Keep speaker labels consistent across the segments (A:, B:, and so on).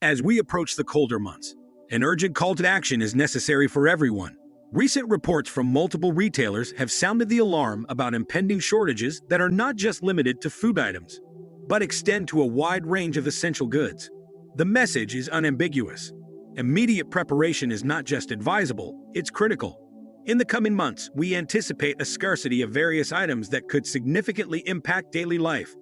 A: As we approach the colder months, an urgent call to action is necessary for everyone. Recent reports from multiple retailers have sounded the alarm about impending shortages that are not just limited to food items, but extend to a wide range of essential goods. The message is unambiguous. Immediate preparation is not just advisable, it's critical. In the coming months, we anticipate a scarcity of various items that could significantly impact daily life.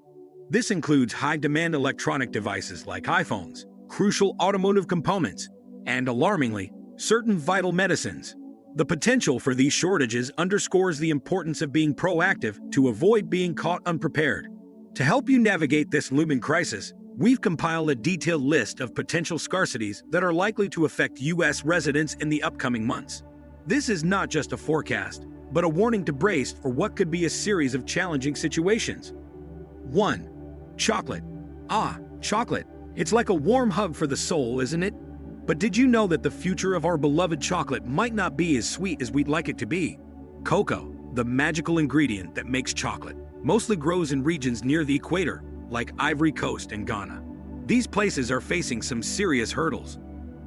A: This includes high-demand electronic devices like iPhones, crucial automotive components, and, alarmingly, certain vital medicines. The potential for these shortages underscores the importance of being proactive to avoid being caught unprepared. To help you navigate this looming crisis, we've compiled a detailed list of potential scarcities that are likely to affect U.S. residents in the upcoming months. This is not just a forecast, but a warning to brace for what could be a series of challenging situations. 1. Chocolate. Chocolate. It's like a warm hug for the soul, isn't it? But did you know that the future of our beloved chocolate might not be as sweet as we'd like it to be? Cocoa, the magical ingredient that makes chocolate, mostly grows in regions near the equator, like Ivory Coast and Ghana. These places are facing some serious hurdles.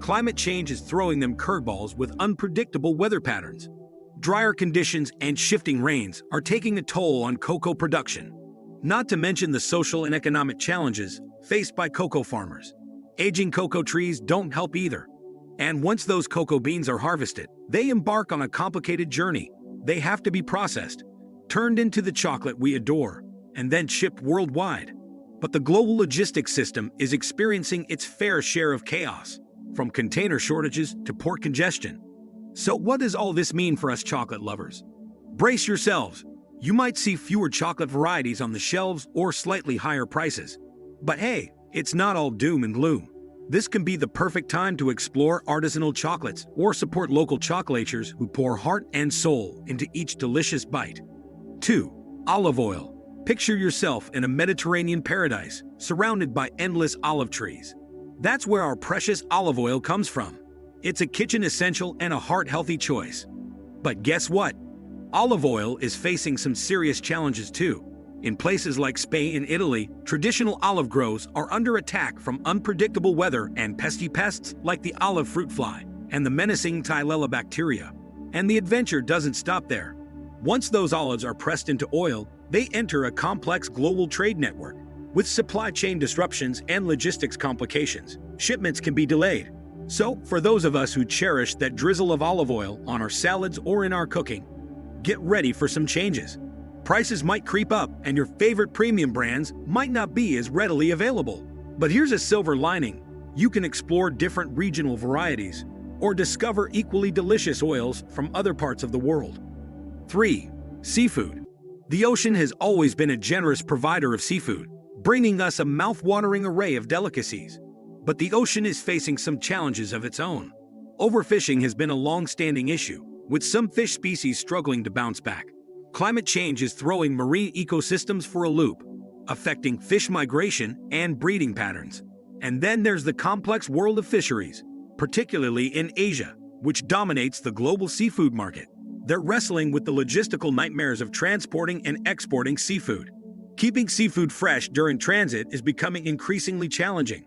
A: Climate change is throwing them curveballs with unpredictable weather patterns. Drier conditions and shifting rains are taking a toll on cocoa production. Not to mention the social and economic challenges faced by cocoa farmers. Aging cocoa trees don't help either. And once those cocoa beans are harvested, they embark on a complicated journey. They have to be processed, turned into the chocolate we adore, and then shipped worldwide. But the global logistics system is experiencing its fair share of chaos, from container shortages to port congestion. So what does all this mean for us chocolate lovers? Brace yourselves. You might see fewer chocolate varieties on the shelves or slightly higher prices. But hey, it's not all doom and gloom. This can be the perfect time to explore artisanal chocolates or support local chocolaters who pour heart and soul into each delicious bite. 2. Olive oil. Picture yourself in a Mediterranean paradise, surrounded by endless olive trees. That's where our precious olive oil comes from. It's a kitchen essential and a heart-healthy choice. But guess what? Olive oil is facing some serious challenges too. In places like Spain and Italy, traditional olive groves are under attack from unpredictable weather and pesky pests like the olive fruit fly and the menacing Xylella bacteria. And the adventure doesn't stop there. Once those olives are pressed into oil, they enter a complex global trade network. With supply chain disruptions and logistics complications, shipments can be delayed. So, for those of us who cherish that drizzle of olive oil on our salads or in our cooking, get ready for some changes. Prices might creep up and your favorite premium brands might not be as readily available. But here's a silver lining. You can explore different regional varieties or discover equally delicious oils from other parts of the world. 3. Seafood. The ocean has always been a generous provider of seafood, bringing us a mouth-watering array of delicacies. But the ocean is facing some challenges of its own. Overfishing has been a long-standing issue, with some fish species struggling to bounce back. Climate change is throwing marine ecosystems for a loop, affecting fish migration and breeding patterns. And then there's the complex world of fisheries, particularly in Asia, which dominates the global seafood market. They're wrestling with the logistical nightmares of transporting and exporting seafood. Keeping seafood fresh during transit is becoming increasingly challenging.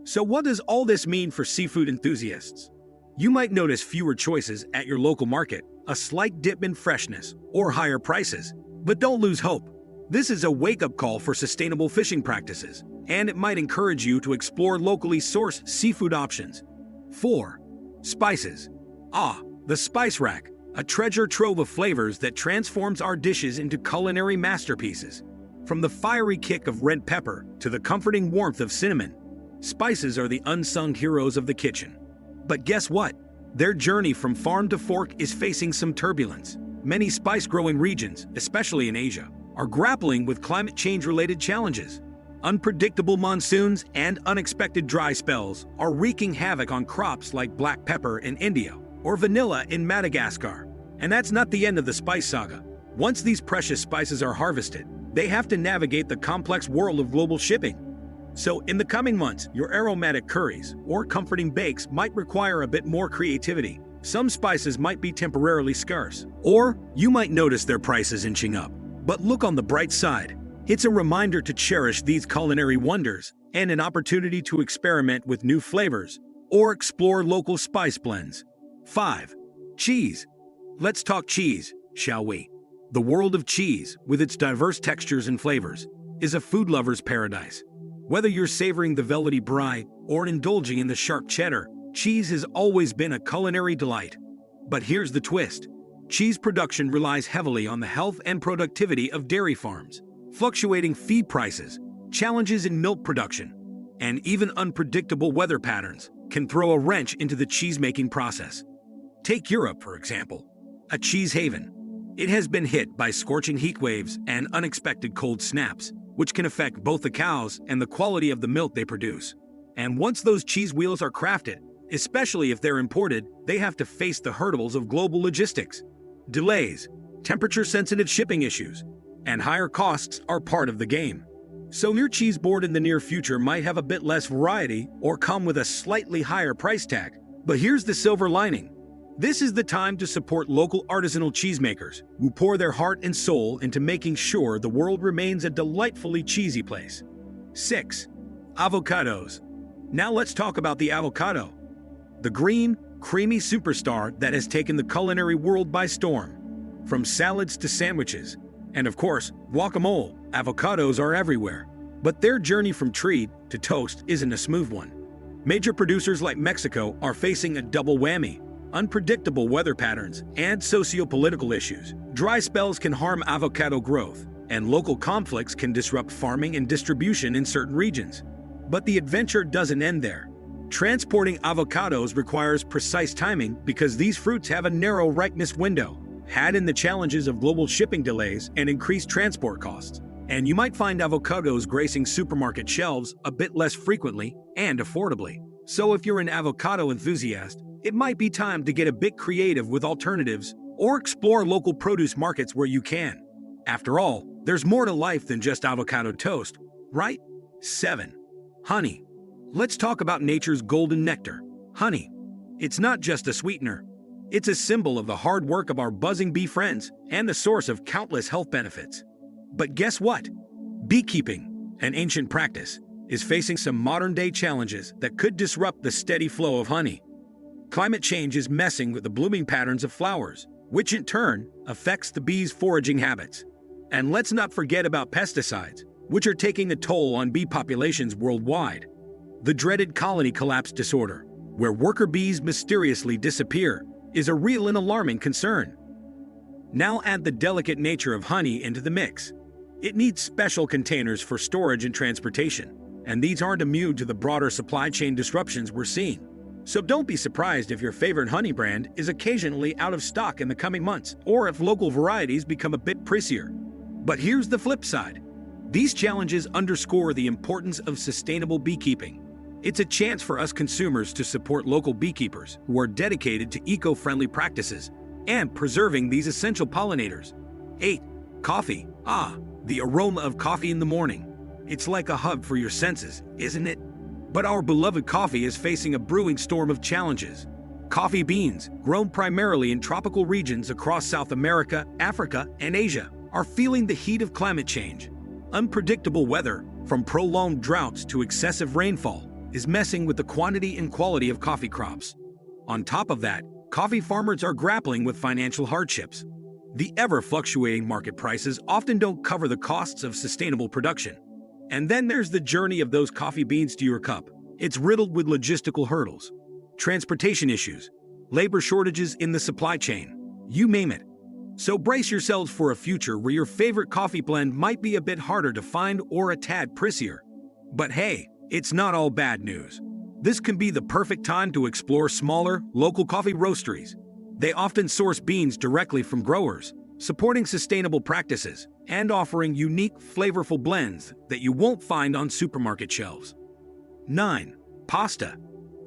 A: So what does all this mean for seafood enthusiasts? You might notice fewer choices at your local market, a slight dip in freshness, or higher prices. But don't lose hope. This is a wake-up call for sustainable fishing practices, and it might encourage you to explore locally sourced seafood options. 4. Spices. The spice rack, a treasure trove of flavors that transforms our dishes into culinary masterpieces. From the fiery kick of red pepper to the comforting warmth of cinnamon, spices are the unsung heroes of the kitchen. But guess what? Their journey from farm to fork is facing some turbulence. Many spice-growing regions, especially in Asia, are grappling with climate change-related challenges. Unpredictable monsoons and unexpected dry spells are wreaking havoc on crops like black pepper in India or vanilla in Madagascar. And that's not the end of the spice saga. Once these precious spices are harvested, they have to navigate the complex world of global shipping. So in the coming months, your aromatic curries or comforting bakes might require a bit more creativity. Some spices might be temporarily scarce, or you might notice their prices inching up. But look on the bright side. It's a reminder to cherish these culinary wonders and an opportunity to experiment with new flavors or explore local spice blends. 5. Cheese. Let's talk cheese, shall we? The world of cheese, with its diverse textures and flavors, is a food lover's paradise. Whether you're savoring the velvety brie or indulging in the sharp cheddar, cheese has always been a culinary delight. But here's the twist. Cheese production relies heavily on the health and productivity of dairy farms. Fluctuating feed prices, challenges in milk production, and even unpredictable weather patterns can throw a wrench into the cheese-making process. Take Europe, for example, a cheese haven. It has been hit by scorching heat waves and unexpected cold snaps, which can affect both the cows and the quality of the milk they produce. And once those cheese wheels are crafted, especially if they're imported, they have to face the hurdles of global logistics. Delays, temperature-sensitive shipping issues, and higher costs are part of the game. So your cheese board in the near future might have a bit less variety or come with a slightly higher price tag. But here's the silver lining. This is the time to support local artisanal cheesemakers who pour their heart and soul into making sure the world remains a delightfully cheesy place. 6. Avocados. Now let's talk about the avocado. The green, creamy superstar that has taken the culinary world by storm. From salads to sandwiches, and of course, guacamole, avocados are everywhere. But their journey from tree to toast isn't a smooth one. Major producers like Mexico are facing a double whammy: unpredictable weather patterns and socio-political issues. Dry spells can harm avocado growth, and local conflicts can disrupt farming and distribution in certain regions. But the adventure doesn't end there. Transporting avocados requires precise timing because these fruits have a narrow ripeness window. Add in the challenges of global shipping delays and increased transport costs, and you might find avocados gracing supermarket shelves a bit less frequently and affordably. So if you're an avocado enthusiast, it might be time to get a bit creative with alternatives or explore local produce markets where you can. After all, there's more to life than just avocado toast, right? 7. Honey. Let's talk about nature's golden nectar, honey. It's not just a sweetener. It's a symbol of the hard work of our buzzing bee friends and the source of countless health benefits. But guess what? Beekeeping, an ancient practice, is facing some modern-day challenges that could disrupt the steady flow of honey. Climate change is messing with the blooming patterns of flowers, which in turn affects the bees' foraging habits. And let's not forget about pesticides, which are taking a toll on bee populations worldwide. The dreaded colony collapse disorder, where worker bees mysteriously disappear, is a real and alarming concern. Now add the delicate nature of honey into the mix. It needs special containers for storage and transportation, and these aren't immune to the broader supply chain disruptions we're seeing. So don't be surprised if your favorite honey brand is occasionally out of stock in the coming months, or if local varieties become a bit pricier. But here's the flip side. These challenges underscore the importance of sustainable beekeeping. It's a chance for us consumers to support local beekeepers who are dedicated to eco-friendly practices and preserving these essential pollinators. 8. Coffee. The aroma of coffee in the morning. It's like a hug for your senses, isn't it? But our beloved coffee is facing a brewing storm of challenges. Coffee beans, grown primarily in tropical regions across South America, Africa, and Asia, are feeling the heat of climate change. Unpredictable weather, from prolonged droughts to excessive rainfall, is messing with the quantity and quality of coffee crops. On top of that, coffee farmers are grappling with financial hardships. The ever-fluctuating market prices often don't cover the costs of sustainable production. And then there's the journey of those coffee beans to your cup. It's riddled with logistical hurdles, transportation issues, labor shortages in the supply chain, you name it. So brace yourselves for a future where your favorite coffee blend might be a bit harder to find or a tad pricier. But hey, it's not all bad news. This can be the perfect time to explore smaller, local coffee roasteries. They often source beans directly from growers, supporting sustainable practices and offering unique, flavorful blends that you won't find on supermarket shelves. 9. Pasta.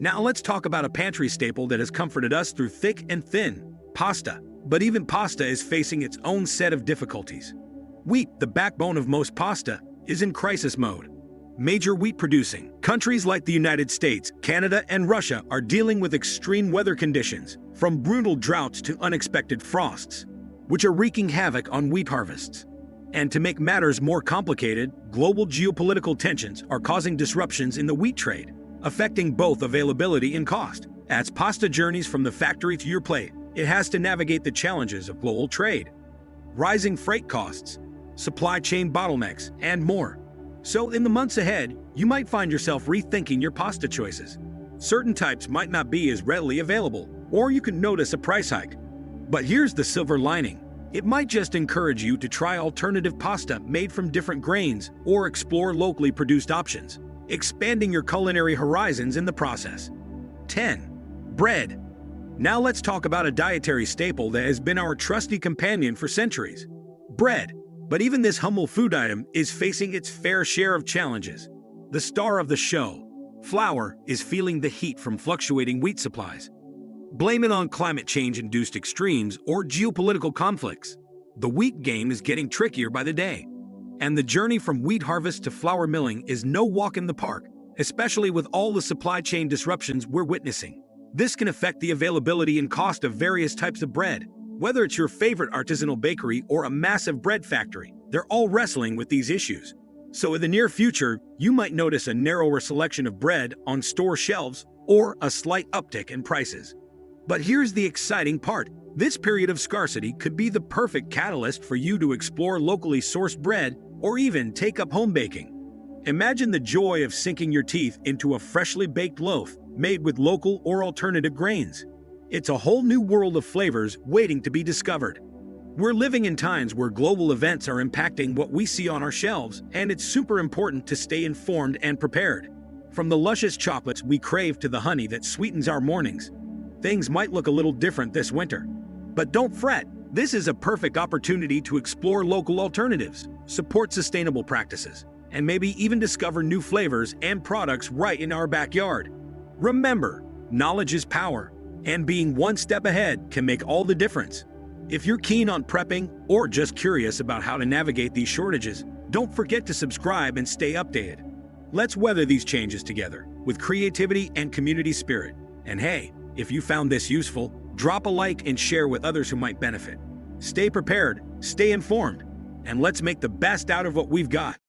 A: Now let's talk about a pantry staple that has comforted us through thick and thin: pasta. But even pasta is facing its own set of difficulties. Wheat, the backbone of most pasta, is in crisis mode. Major wheat-producing countries like the United States, Canada, and Russia are dealing with extreme weather conditions, from brutal droughts to unexpected frosts, which are wreaking havoc on wheat harvests. And to make matters more complicated, global geopolitical tensions are causing disruptions in the wheat trade, affecting both availability and cost. As pasta journeys from the factory to your plate, it has to navigate the challenges of global trade, rising freight costs, supply chain bottlenecks, and more. So in the months ahead, you might find yourself rethinking your pasta choices. Certain types might not be as readily available, or you can notice a price hike. But here's the silver lining. It might just encourage you to try alternative pasta made from different grains or explore locally produced options, expanding your culinary horizons in the process. 10. Bread. Now let's talk about a dietary staple that has been our trusty companion for centuries. Bread. But even this humble food item is facing its fair share of challenges. The star of the show, flour, is feeling the heat from fluctuating wheat supplies. Blame it on climate change-induced extremes or geopolitical conflicts. The wheat game is getting trickier by the day. And the journey from wheat harvest to flour milling is no walk in the park, especially with all the supply chain disruptions we're witnessing. This can affect the availability and cost of various types of bread. Whether it's your favorite artisanal bakery or a massive bread factory, they're all wrestling with these issues. So in the near future, you might notice a narrower selection of bread on store shelves or a slight uptick in prices. But here's the exciting part. This period of scarcity could be the perfect catalyst for you to explore locally sourced bread or even take up home baking. Imagine the joy of sinking your teeth into a freshly baked loaf made with local or alternative grains. It's a whole new world of flavors waiting to be discovered. We're living in times where global events are impacting what we see on our shelves, and it's super important to stay informed and prepared. From the luscious chocolates we crave to the honey that sweetens our mornings, things might look a little different this winter. But don't fret, this is a perfect opportunity to explore local alternatives, support sustainable practices, and maybe even discover new flavors and products right in our backyard. Remember, knowledge is power, and being one step ahead can make all the difference. If you're keen on prepping or just curious about how to navigate these shortages, don't forget to subscribe and stay updated. Let's weather these changes together with creativity and community spirit. And hey, if you found this useful, drop a like and share with others who might benefit. Stay prepared, stay informed, and let's make the best out of what we've got.